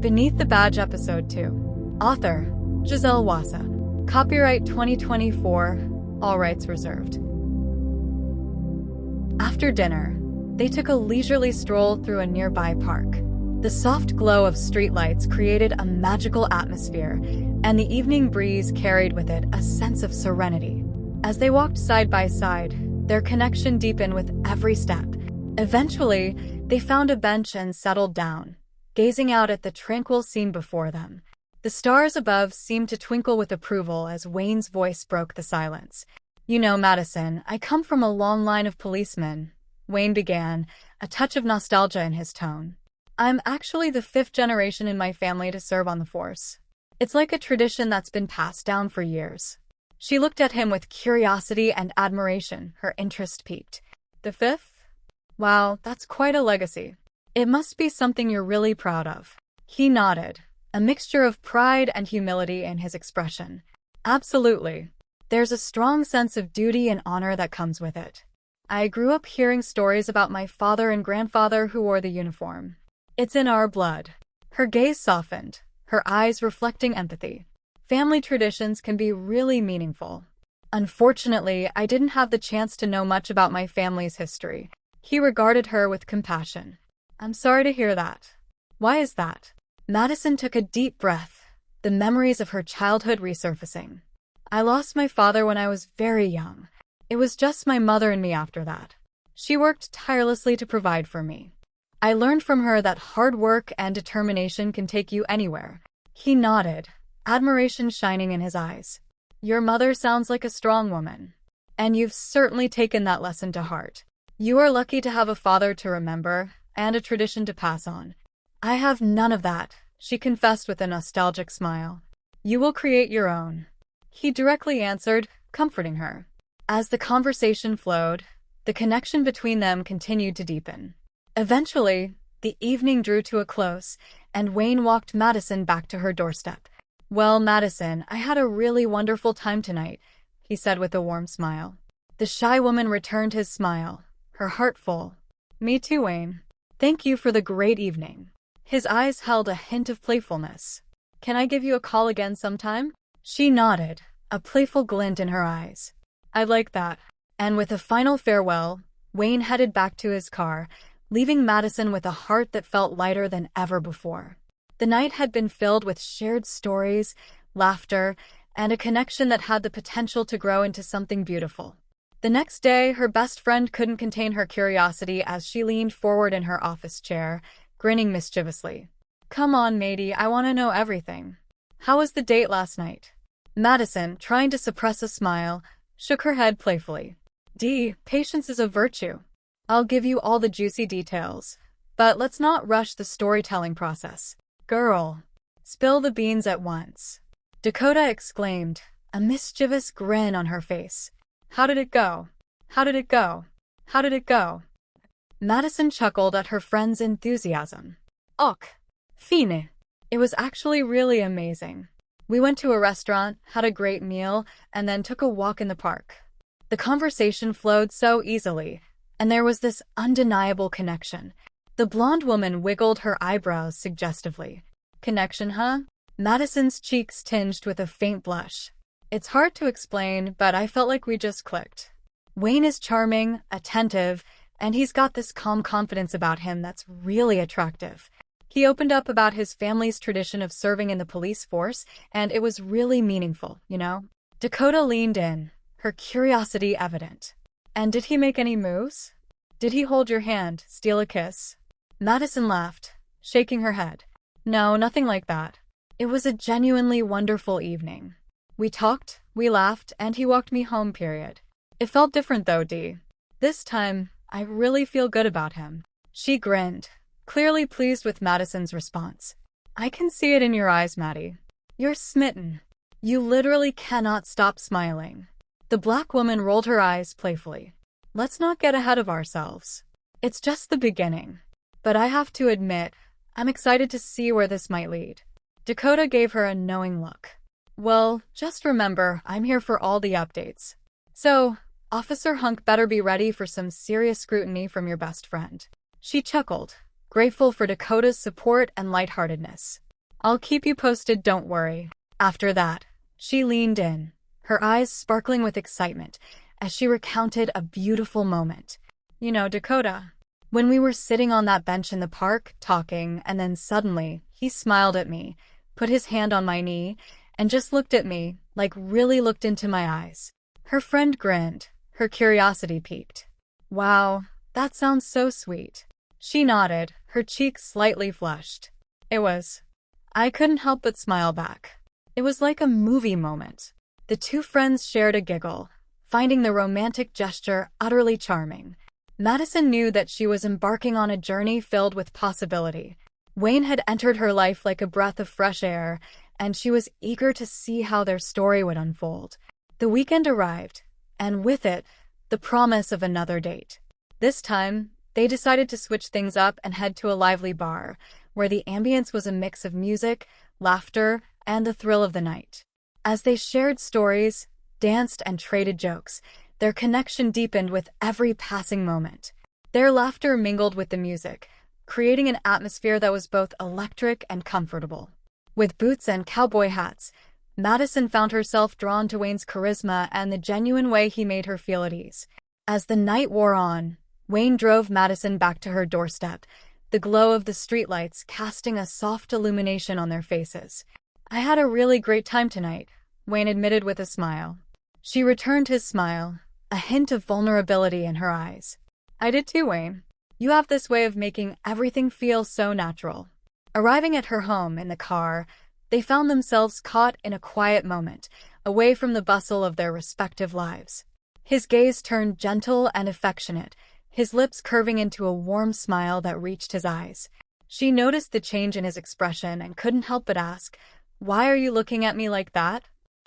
Beneath the Badge Episode 2. Author, Gisele Wassa. Copyright 2024, all rights reserved. After dinner, they took a leisurely stroll through a nearby park. The soft glow of streetlights created a magical atmosphere, and the evening breeze carried with it a sense of serenity. As they walked side by side, their connection deepened with every step. Eventually, they found a bench and settled down, gazing out at the tranquil scene before them. The stars above seemed to twinkle with approval as Wayne's voice broke the silence. "You know, Madison, I come from a long line of policemen," Wayne began, a touch of nostalgia in his tone. "I'm actually the 5th generation in my family to serve on the force. It's like a tradition that's been passed down for years." She looked at him with curiosity and admiration, her interest piqued. "The 5th? Wow, that's quite a legacy. It must be something you're really proud of." He nodded, a mixture of pride and humility in his expression. "Absolutely. There's a strong sense of duty and honor that comes with it. I grew up hearing stories about my father and grandfather who wore the uniform. It's in our blood." Her gaze softened, her eyes reflecting empathy. "Family traditions can be really meaningful. Unfortunately, I didn't have the chance to know much about my family's history." He regarded her with compassion. "I'm sorry to hear that. Why is that?" Madison took a deep breath, the memories of her childhood resurfacing. "I lost my father when I was very young. It was just my mother and me after that. She worked tirelessly to provide for me. I learned from her that hard work and determination can take you anywhere." He nodded, admiration shining in his eyes. "Your mother sounds like a strong woman, and you've certainly taken that lesson to heart. You are lucky to have a father to remember and a tradition to pass on." "I have none of that," she confessed with a nostalgic smile. "You will create your own," he directly answered, comforting her. As the conversation flowed, the connection between them continued to deepen. Eventually, the evening drew to a close, and Wayne walked Madison back to her doorstep. "Well, Madison, I had a really wonderful time tonight," he said with a warm smile. The shy woman returned his smile, her heart full. "Me too, Wayne. Thank you for the great evening." His eyes held a hint of playfulness. "Can I give you a call again sometime?" She nodded, a playful glint in her eyes. "I'd like that." And with a final farewell, Wayne headed back to his car, leaving Madison with a heart that felt lighter than ever before. The night had been filled with shared stories, laughter, and a connection that had the potential to grow into something beautiful. The next day, her best friend couldn't contain her curiosity as she leaned forward in her office chair, grinning mischievously. "Come on, matey, I want to know everything. How was the date last night?" Madison, trying to suppress a smile, shook her head playfully. Patience is a virtue. I'll give you all the juicy details, but let's not rush the storytelling process." "Girl, spill the beans at once," Dakota exclaimed, a mischievous grin on her face. "How did it go? How did it go? How did it go?" Madison chuckled at her friend's enthusiasm. "Och, fine. It was actually really amazing. We went to a restaurant, had a great meal, and then took a walk in the park." The conversation flowed so easily, and there was this undeniable connection. The blonde woman wiggled her eyebrows suggestively. "Connection, huh?" Madison's cheeks tinged with a faint blush. "It's hard to explain, but I felt like we just clicked. Wayne is charming, attentive, and he's got this calm confidence about him that's really attractive. He opened up about his family's tradition of serving in the police force, and it was really meaningful, you know?" Dakota leaned in, her curiosity evident. "And did he make any moves? Did he hold your hand, steal a kiss?" Madison laughed, shaking her head. "No, nothing like that. It was a genuinely wonderful evening. We talked, we laughed, and he walked me home, period. It felt different though, This time, I really feel good about him." She grinned, clearly pleased with Madison's response. "I can see it in your eyes, Maddie. You're smitten. You literally cannot stop smiling." The black woman rolled her eyes playfully. "Let's not get ahead of ourselves. It's just the beginning. But I have to admit, I'm excited to see where this might lead." Dakota gave her a knowing look. "Well, just remember, I'm here for all the updates. So, Officer Hunk better be ready for some serious scrutiny from your best friend." She chuckled, grateful for Dakota's support and lightheartedness. I'll keep you posted, don't worry. After that, she leaned in, her eyes sparkling with excitement, as she recounted a beautiful moment. You know, Dakota, when we were sitting on that bench in the park, talking, and then suddenly, he smiled at me, put his hand on my knee, and just looked at me, like really looked into my eyes. Her friend grinned, her curiosity piqued. Wow, that sounds so sweet. She nodded, her cheeks slightly flushed. It was. I couldn't help but smile back. It was like a movie moment. The two friends shared a giggle, finding the romantic gesture utterly charming. Madison knew that she was embarking on a journey filled with possibility. Wayne had entered her life like a breath of fresh air, and she was eager to see how their story would unfold. The weekend arrived, and with it, the promise of another date. This time, they decided to switch things up and head to a lively bar, where the ambience was a mix of music, laughter, and the thrill of the night. As they shared stories, danced, and traded jokes, their connection deepened with every passing moment. Their laughter mingled with the music, creating an atmosphere that was both electric and comfortable. With boots and cowboy hats, Madison found herself drawn to Wayne's charisma and the genuine way he made her feel at ease. As the night wore on, Wayne drove Madison back to her doorstep, the glow of the streetlights casting a soft illumination on their faces. I had a really great time tonight, Wayne admitted with a smile. She returned his smile, a hint of vulnerability in her eyes. I did too, Wayne. You have this way of making everything feel so natural. Arriving at her home in the car, they found themselves caught in a quiet moment, away from the bustle of their respective lives. His gaze turned gentle and affectionate, his lips curving into a warm smile that reached his eyes. She noticed the change in his expression and couldn't help but ask, "Why are you looking at me like that?"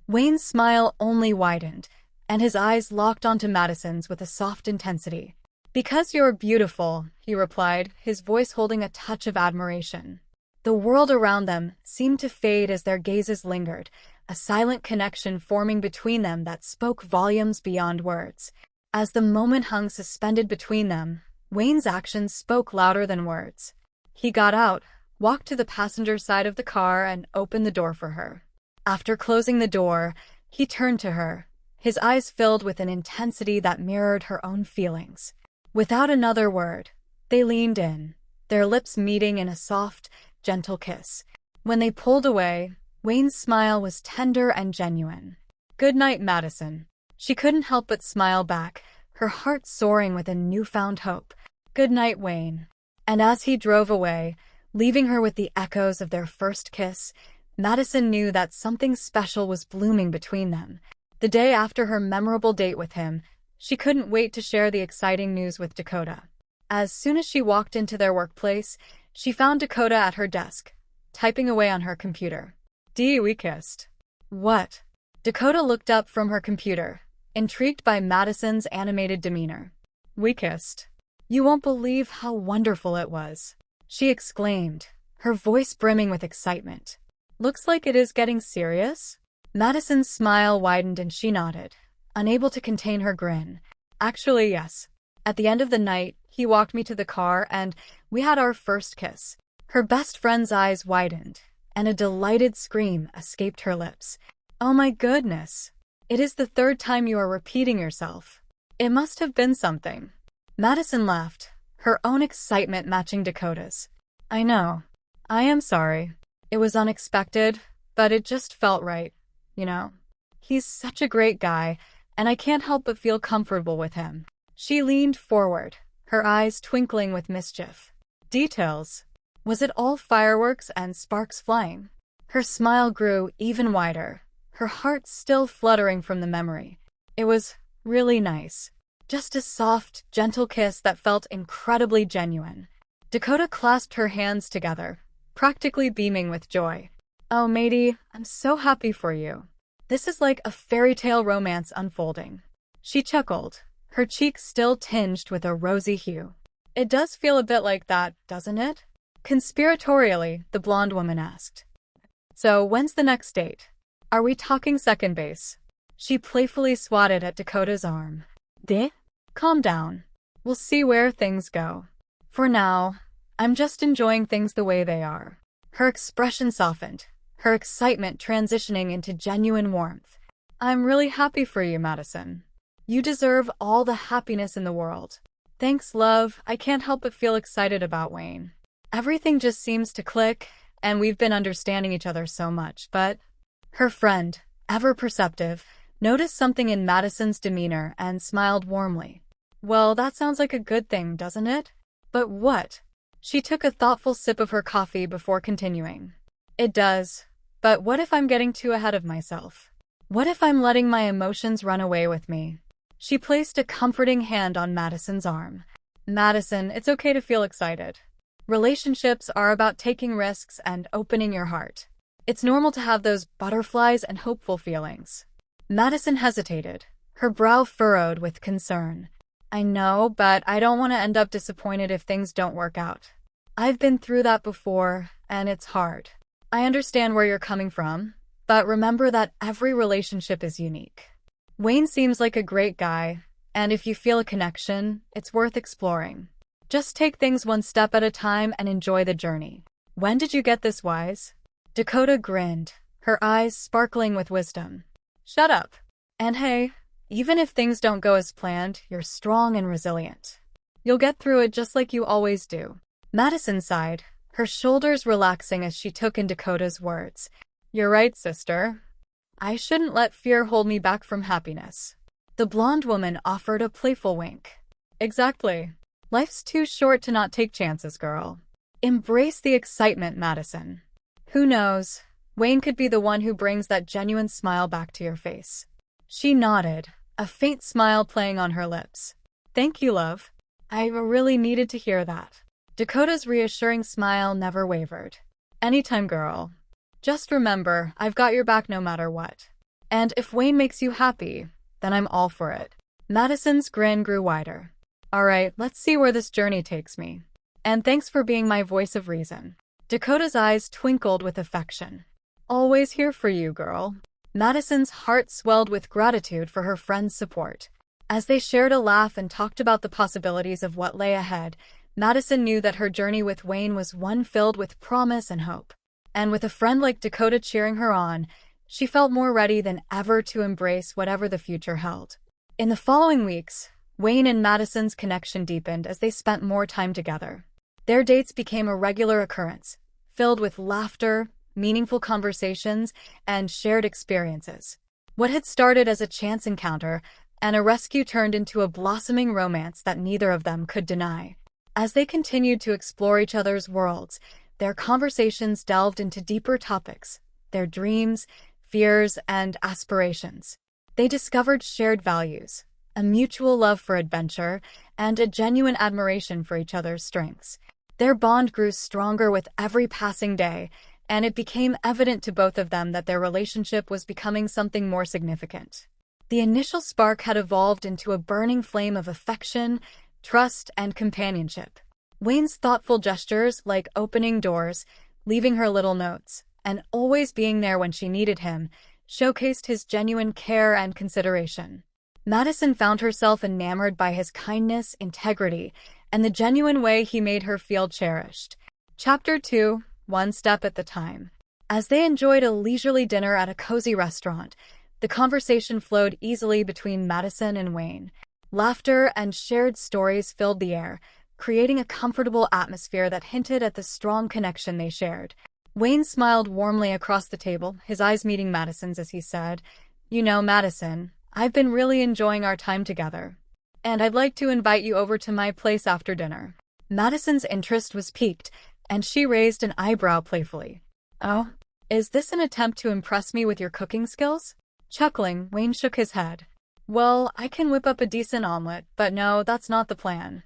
Wayne's smile only widened, and his eyes locked onto Madison's with a soft intensity. "Because you're beautiful," he replied, his voice holding a touch of admiration. The world around them seemed to fade as their gazes lingered, a silent connection forming between them that spoke volumes beyond words. As the moment hung suspended between them, Wayne's actions spoke louder than words. He got out, walked to the passenger side of the car, and opened the door for her. After closing the door, he turned to her, his eyes filled with an intensity that mirrored her own feelings. Without another word, they leaned in, their lips meeting in a soft, gentle kiss. When they pulled away, Wayne's smile was tender and genuine. "Good night, Madison." She couldn't help but smile back, her heart soaring with a newfound hope. "Good night, Wayne." And as he drove away, leaving her with the echoes of their first kiss, Madison knew that something special was blooming between them. The day after her memorable date with him, she couldn't wait to share the exciting news with Dakota. As soon as she walked into their workplace, she found Dakota at her desk, typing away on her computer. "Dee, we kissed." "What?" Dakota looked up from her computer, intrigued by Madison's animated demeanor. "We kissed. You won't believe how wonderful it was," she exclaimed, her voice brimming with excitement. "Looks like it is getting serious?" Madison's smile widened and she nodded, unable to contain her grin. "Actually, yes. At the end of the night, he walked me to the car and we had our first kiss." Her best friend's eyes widened, and a delighted scream escaped her lips. "Oh my goodness! It is the third time you are repeating yourself. It must have been something." Madison laughed, her own excitement matching Dakota's. "I know. I am sorry. It was unexpected, but it just felt right, you know. He's such a great guy, and I can't help but feel comfortable with him." She leaned forward, her eyes twinkling with mischief. "Details. Was it all fireworks and sparks flying?" Her smile grew even wider, her heart still fluttering from the memory. "It was really nice. Just a soft, gentle kiss that felt incredibly genuine." Dakota clasped her hands together, practically beaming with joy. "Oh, matey, I'm so happy for you. This is like a fairy tale romance unfolding." She chuckled, her cheeks still tinged with a rosy hue. "It does feel a bit like that, doesn't it?" Conspiratorially, the blonde woman asked. "So when's the next date? Are we talking second base?" She playfully swatted at Dakota's arm. "Deh? Calm down. We'll see where things go. For now, I'm just enjoying things the way they are." Her expression softened, her excitement transitioning into genuine warmth. I'm really happy for you, Madison. You deserve all the happiness in the world. Thanks, love. I can't help but feel excited about Wayne. Everything just seems to click, and we've been understanding each other so much, but... Her friend, ever perceptive, noticed something in Madison's demeanor and smiled warmly. Well, that sounds like a good thing, doesn't it? But what? She took a thoughtful sip of her coffee before continuing. It does. But what if I'm getting too ahead of myself? What if I'm letting my emotions run away with me? She placed a comforting hand on Madison's arm. Madison, it's okay to feel excited. Relationships are about taking risks and opening your heart. It's normal to have those butterflies and hopeful feelings. Madison hesitated, her brow furrowed with concern. I know, but I don't want to end up disappointed if things don't work out. I've been through that before, and it's hard. I understand where you're coming from, but remember that every relationship is unique. Wayne seems like a great guy, and if you feel a connection, it's worth exploring. Just take things one step at a time and enjoy the journey. When did you get this wise? Dakota grinned, her eyes sparkling with wisdom. Shut up. And hey, even if things don't go as planned, you're strong and resilient. You'll get through it just like you always do. Madison sighed, her shoulders relaxing as she took in Dakota's words. You're right, sister. I shouldn't let fear hold me back from happiness. The blonde woman offered a playful wink. Exactly. Life's too short to not take chances, girl. Embrace the excitement, Madison. Who knows? Wayne could be the one who brings that genuine smile back to your face. She nodded, a faint smile playing on her lips. Thank you, love. I really needed to hear that. Dakota's reassuring smile never wavered. Anytime, girl. Just remember, I've got your back no matter what. And if Wayne makes you happy, then I'm all for it. Madison's grin grew wider. All right, let's see where this journey takes me. And thanks for being my voice of reason. Dakota's eyes twinkled with affection. Always here for you, girl. Madison's heart swelled with gratitude for her friend's support. As they shared a laugh and talked about the possibilities of what lay ahead, Madison knew that her journey with Wayne was one filled with promise and hope. And with a friend like Dakota cheering her on, she felt more ready than ever to embrace whatever the future held. In the following weeks, Wayne and Madison's connection deepened as they spent more time together. Their dates became a regular occurrence, filled with laughter, meaningful conversations, and shared experiences. What had started as a chance encounter and a rescue turned into a blossoming romance that neither of them could deny. As they continued to explore each other's worlds, their conversations delved into deeper topics, their dreams, fears, and aspirations. They discovered shared values, a mutual love for adventure, and a genuine admiration for each other's strengths. Their bond grew stronger with every passing day, and it became evident to both of them that their relationship was becoming something more significant. The initial spark had evolved into a burning flame of affection, trust, and companionship. Wayne's thoughtful gestures, like opening doors, leaving her little notes, and always being there when she needed him, showcased his genuine care and consideration. Madison found herself enamored by his kindness, integrity, and the genuine way he made her feel cherished. Chapter 2, One Step at a Time. As they enjoyed a leisurely dinner at a cozy restaurant, the conversation flowed easily between Madison and Wayne. Laughter and shared stories filled the air, creating a comfortable atmosphere that hinted at the strong connection they shared. Wayne smiled warmly across the table, his eyes meeting Madison's as he said, You know, Madison, I've been really enjoying our time together, and I'd like to invite you over to my place after dinner. Madison's interest was piqued, and she raised an eyebrow playfully. Oh, is this an attempt to impress me with your cooking skills? Chuckling, Wayne shook his head. Well, I can whip up a decent omelet, but no, that's not the plan.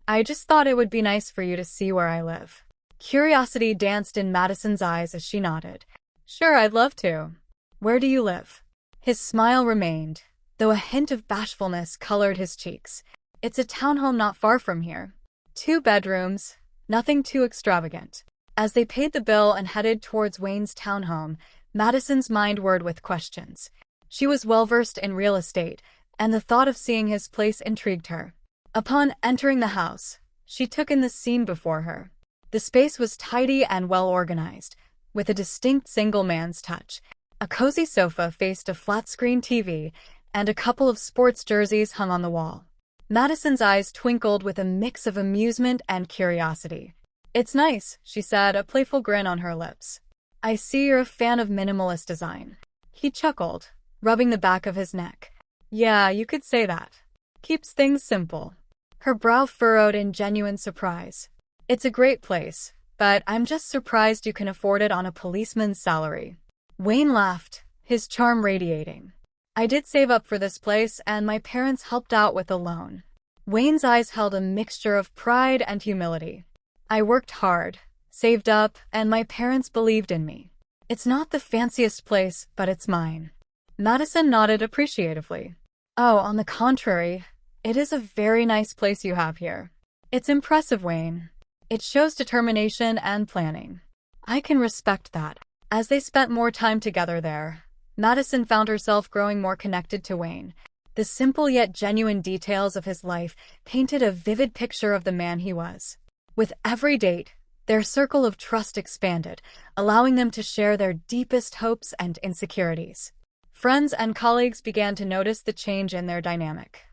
I just thought it would be nice for you to see where I live. Curiosity danced in Madison's eyes as she nodded. Sure, I'd love to. Where do you live? His smile remained, though a hint of bashfulness colored his cheeks. It's a townhome not far from here. 2 bedrooms, nothing too extravagant. As they paid the bill and headed towards Wayne's townhome, Madison's mind whirred with questions. She was well-versed in real estate, and the thought of seeing his place intrigued her. Upon entering the house, she took in the scene before her. The space was tidy and well-organized, with a distinct single man's touch. A cozy sofa faced a flat-screen TV, and a couple of sports jerseys hung on the wall. Madison's eyes twinkled with a mix of amusement and curiosity. "It's nice," she said, a playful grin on her lips. "I see you're a fan of minimalist design." He chuckled, rubbing the back of his neck. "Yeah, you could say that. Keeps things simple." Her brow furrowed in genuine surprise. "It's a great place, but I'm just surprised you can afford it on a policeman's salary." Wayne laughed, his charm radiating. "I did save up for this place, and my parents helped out with a loan." Wayne's eyes held a mixture of pride and humility. "I worked hard, saved up, and my parents believed in me. It's not the fanciest place, but it's mine." Madison nodded appreciatively. "Oh, on the contrary, it is a very nice place you have here." "It's impressive, Wayne. It shows determination and planning." "I can respect that." As they spent more time together there, Madison found herself growing more connected to Wayne. The simple yet genuine details of his life painted a vivid picture of the man he was. With every date, their circle of trust expanded, allowing them to share their deepest hopes and insecurities. Friends and colleagues began to notice the change in their dynamic.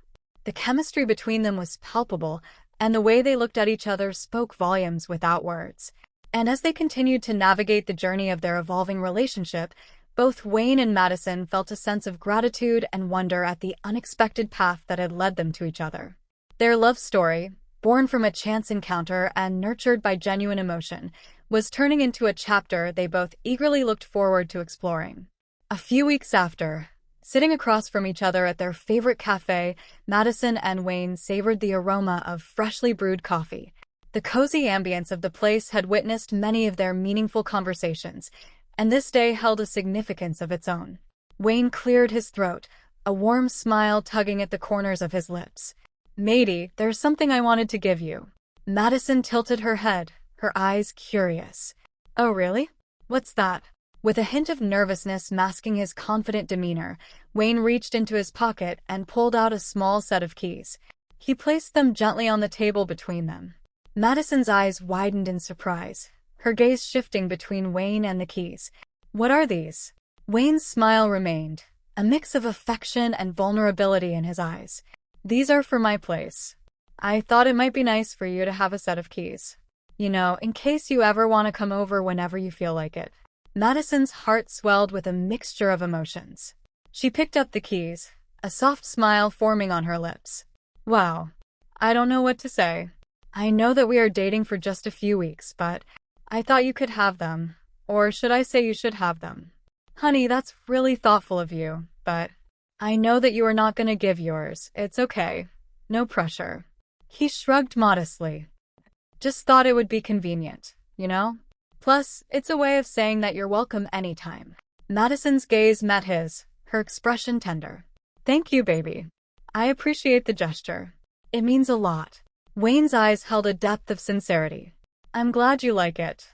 The chemistry between them was palpable, and the way they looked at each other spoke volumes without words. And as they continued to navigate the journey of their evolving relationship, both Wayne and Madison felt a sense of gratitude and wonder at the unexpected path that had led them to each other. Their love story, born from a chance encounter and nurtured by genuine emotion, was turning into a chapter they both eagerly looked forward to exploring. A few weeks after, sitting across from each other at their favorite cafe, Madison and Wayne savored the aroma of freshly brewed coffee. The cozy ambience of the place had witnessed many of their meaningful conversations, and this day held a significance of its own. Wayne cleared his throat, a warm smile tugging at the corners of his lips. "Matey, there's something I wanted to give you." Madison tilted her head, her eyes curious. "Oh, really? What's that?" With a hint of nervousness masking his confident demeanor, Wayne reached into his pocket and pulled out a small set of keys. He placed them gently on the table between them. Madison's eyes widened in surprise, her gaze shifting between Wayne and the keys. "What are these?" Wayne's smile remained, a mix of affection and vulnerability in his eyes. "These are for my place. I thought it might be nice for you to have a set of keys. You know, in case you ever want to come over whenever you feel like it." Madison's heart swelled with a mixture of emotions. She picked up the keys, a soft smile forming on her lips. "Wow. I don't know what to say. I know that we are dating for just a few weeks, but I thought you could have them. Or should I say you should have them? Honey, that's really thoughtful of you, but I know that you are not going to give yours. It's okay. No pressure." He shrugged modestly. "Just thought it would be convenient, you know? Plus, it's a way of saying that you're welcome anytime." Madison's gaze met his, her expression tender. "Thank you, baby. I appreciate the gesture. It means a lot." Wayne's eyes held a depth of sincerity. "I'm glad you like it.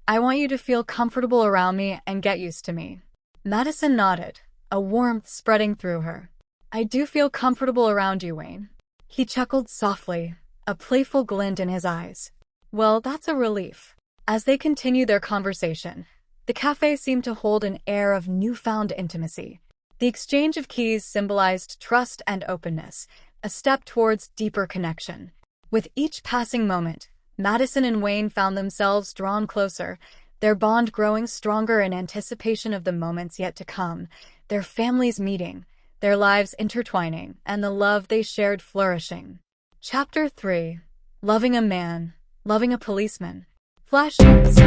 I want you to feel comfortable around me and get used to me." Madison nodded, a warmth spreading through her. "I do feel comfortable around you, Wayne." He chuckled softly, a playful glint in his eyes. "Well, that's a relief." As they continued their conversation, the cafe seemed to hold an air of newfound intimacy. The exchange of keys symbolized trust and openness, a step towards deeper connection. With each passing moment, Madison and Wayne found themselves drawn closer, their bond growing stronger in anticipation of the moments yet to come, their families meeting, their lives intertwining, and the love they shared flourishing. Chapter 3. Loving a Man, Loving a Policeman. Flashes.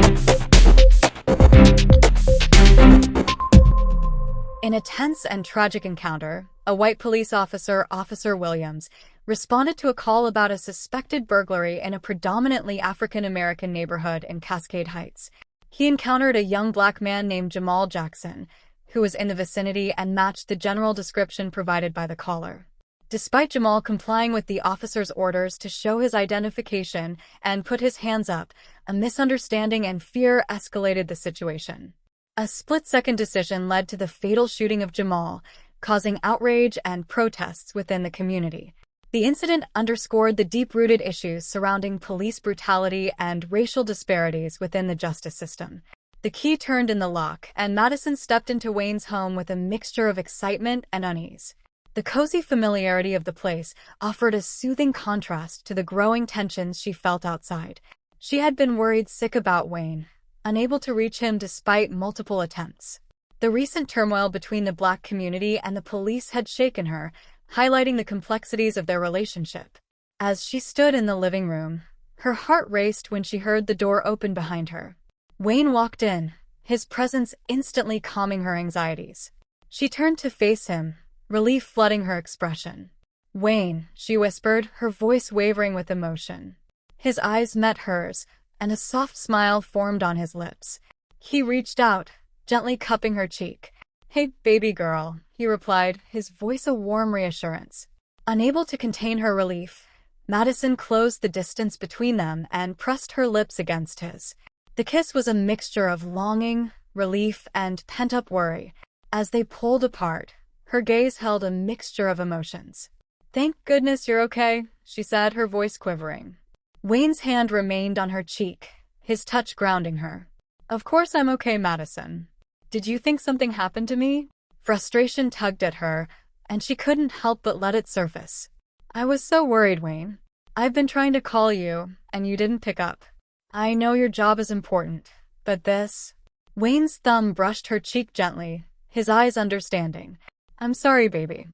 In a tense and tragic encounter, a white police officer, Officer Williams, responded to a call about a suspected burglary in a predominantly African-American neighborhood in Cascade Heights. He encountered a young black man named Jamal Jackson, who was in the vicinity and matched the general description provided by the caller. Despite Jamal complying with the officer's orders to show his identification and put his hands up, a misunderstanding and fear escalated the situation. A split-second decision led to the fatal shooting of Jamal, causing outrage and protests within the community. The incident underscored the deep-rooted issues surrounding police brutality and racial disparities within the justice system. The key turned in the lock, and Madison stepped into Wayne's home with a mixture of excitement and unease. The cozy familiarity of the place offered a soothing contrast to the growing tensions she felt outside. She had been worried sick about Wayne, unable to reach him despite multiple attempts. The recent turmoil between the Black community and the police had shaken her, highlighting the complexities of their relationship. As she stood in the living room, her heart raced when she heard the door open behind her. Wayne walked in, his presence instantly calming her anxieties. She turned to face him, relief flooding her expression. "Wayne," she whispered, her voice wavering with emotion. His eyes met hers, and a soft smile formed on his lips. He reached out, gently cupping her cheek. "Hey, baby girl," he replied, his voice a warm reassurance. Unable to contain her relief, Madison closed the distance between them and pressed her lips against his. The kiss was a mixture of longing, relief, and pent-up worry. As they pulled apart, her gaze held a mixture of emotions. "Thank goodness you're okay," she said, her voice quivering. Wayne's hand remained on her cheek, his touch grounding her. "Of course I'm okay, Madison. Did you think something happened to me?" Frustration tugged at her, and she couldn't help but let it surface. "I was so worried, Wayne. I've been trying to call you, and you didn't pick up. I know your job is important, but this—" Wayne's thumb brushed her cheek gently, his eyes understanding. "I'm sorry, baby.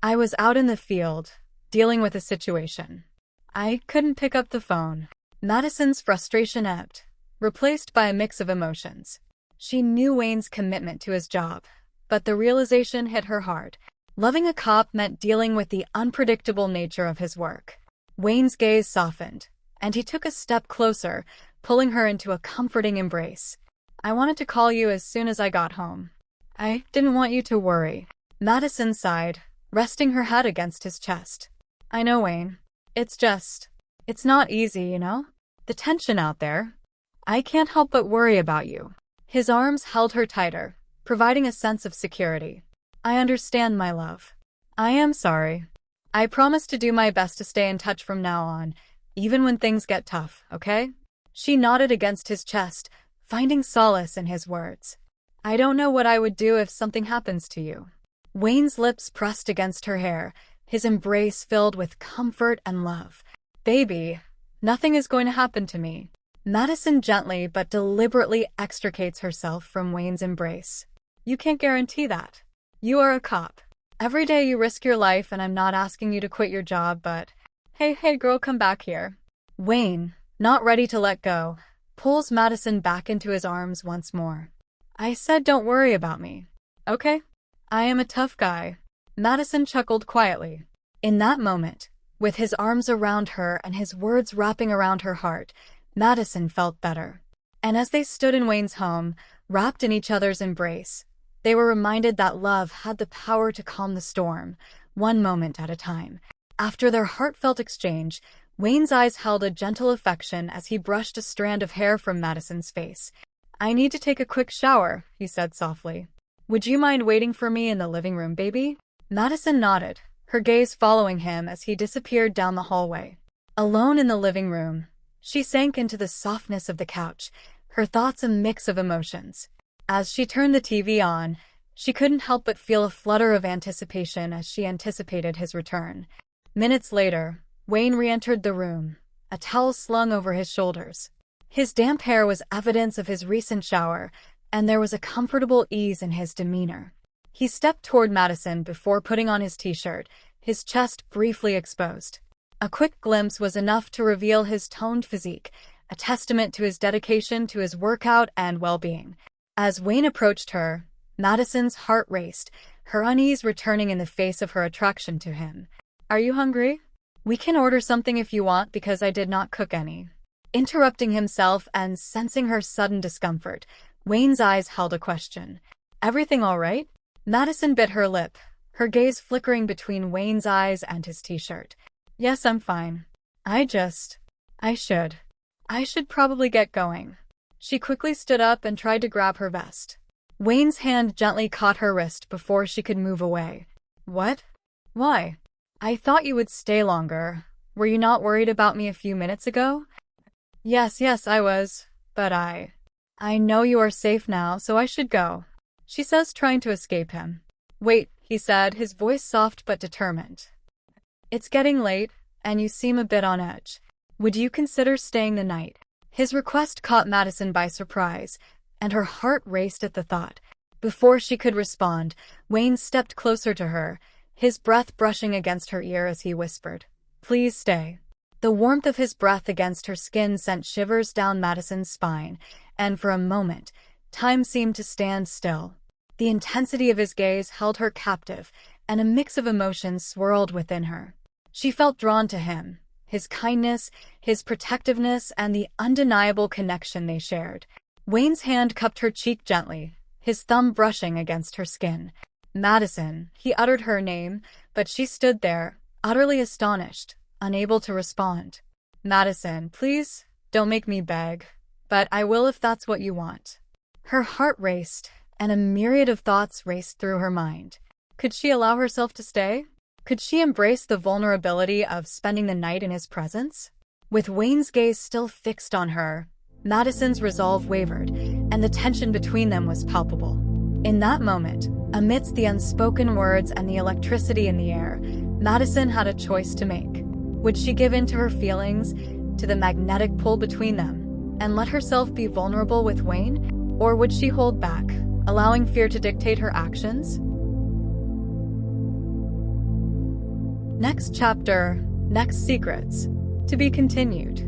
I was out in the field, dealing with a situation. I couldn't pick up the phone." Madison's frustration ebbed, replaced by a mix of emotions. She knew Wayne's commitment to his job, but the realization hit her hard. Loving a cop meant dealing with the unpredictable nature of his work. Wayne's gaze softened, and he took a step closer, pulling her into a comforting embrace. "I wanted to call you as soon as I got home. I didn't want you to worry." Madison sighed, resting her head against his chest. "I know, Wayne. It's not easy, you know? The tension out there. I can't help but worry about you." His arms held her tighter, providing a sense of security. "I understand, my love. I am sorry. I promise to do my best to stay in touch from now on, even when things get tough, okay?" She nodded against his chest, finding solace in his words. "I don't know what I would do if something happens to you." Wayne's lips pressed against her hair, his embrace filled with comfort and love. "Baby, nothing is going to happen to me." Madison gently but deliberately extricates herself from Wayne's embrace. "You can't guarantee that. You are a cop. Every day you risk your life, and I'm not asking you to quit your job, but hey girl, come back here." Wayne, not ready to let go, pulls Madison back into his arms once more. "I said don't worry about me, okay? I am a tough guy." Madison chuckled quietly. In that moment, with his arms around her and his words wrapping around her heart, Madison felt better. And as they stood in Wayne's home, wrapped in each other's embrace, they were reminded that love had the power to calm the storm, one moment at a time. After their heartfelt exchange, Wayne's eyes held a gentle affection as he brushed a strand of hair from Madison's face. "I need to take a quick shower," he said softly. "Would you mind waiting for me in the living room, baby?" Madison nodded, her gaze following him as he disappeared down the hallway. Alone in the living room, she sank into the softness of the couch, her thoughts a mix of emotions. As she turned the TV on, she couldn't help but feel a flutter of anticipation as she anticipated his return. Minutes later, Wayne re-entered the room, a towel slung over his shoulders. His damp hair was evidence of his recent shower, and there was a comfortable ease in his demeanor. He stepped toward Madison before putting on his t-shirt, his chest briefly exposed. A quick glimpse was enough to reveal his toned physique, a testament to his dedication to his workout and well-being. As Wayne approached her, Madison's heart raced, her unease returning in the face of her attraction to him. "Are you hungry? We can order something if you want because I did not cook any." Interrupting himself and sensing her sudden discomfort, Wayne's eyes held a question. "Everything all right?" Madison bit her lip, her gaze flickering between Wayne's eyes and his t-shirt. "Yes, I'm fine. I should probably get going." She quickly stood up and tried to grab her vest. Wayne's hand gently caught her wrist before she could move away. "What? Why?" I thought you would stay longer. Were you not worried about me a few minutes ago? Yes, I was, but I know you are safe now, so I should go, she says, trying to escape him. Wait, he said, his voice soft but determined. It's getting late, and you seem a bit on edge. Would you consider staying the night? His request caught Madison by surprise, and her heart raced at the thought. Before she could respond, Wayne stepped closer to her, his breath brushing against her ear as he whispered, "Please stay." The warmth of his breath against her skin sent shivers down Madison's spine, and for a moment, time seemed to stand still. The intensity of his gaze held her captive, and a mix of emotions swirled within her. She felt drawn to him, his kindness, his protectiveness, and the undeniable connection they shared. Wayne's hand cupped her cheek gently, his thumb brushing against her skin. Madison, he uttered her name, but she stood there, utterly astonished, unable to respond. Madison, please, don't make me beg, but I will if that's what you want. Her heart raced, and a myriad of thoughts raced through her mind. Could she allow herself to stay? Could she embrace the vulnerability of spending the night in his presence? With Wayne's gaze still fixed on her, Madison's resolve wavered, and the tension between them was palpable. In that moment, amidst the unspoken words and the electricity in the air, Madison had a choice to make. Would she give in to her feelings, to the magnetic pull between them, and let herself be vulnerable with Wayne? Or would she hold back, allowing fear to dictate her actions? Next chapter, next secrets. To be continued.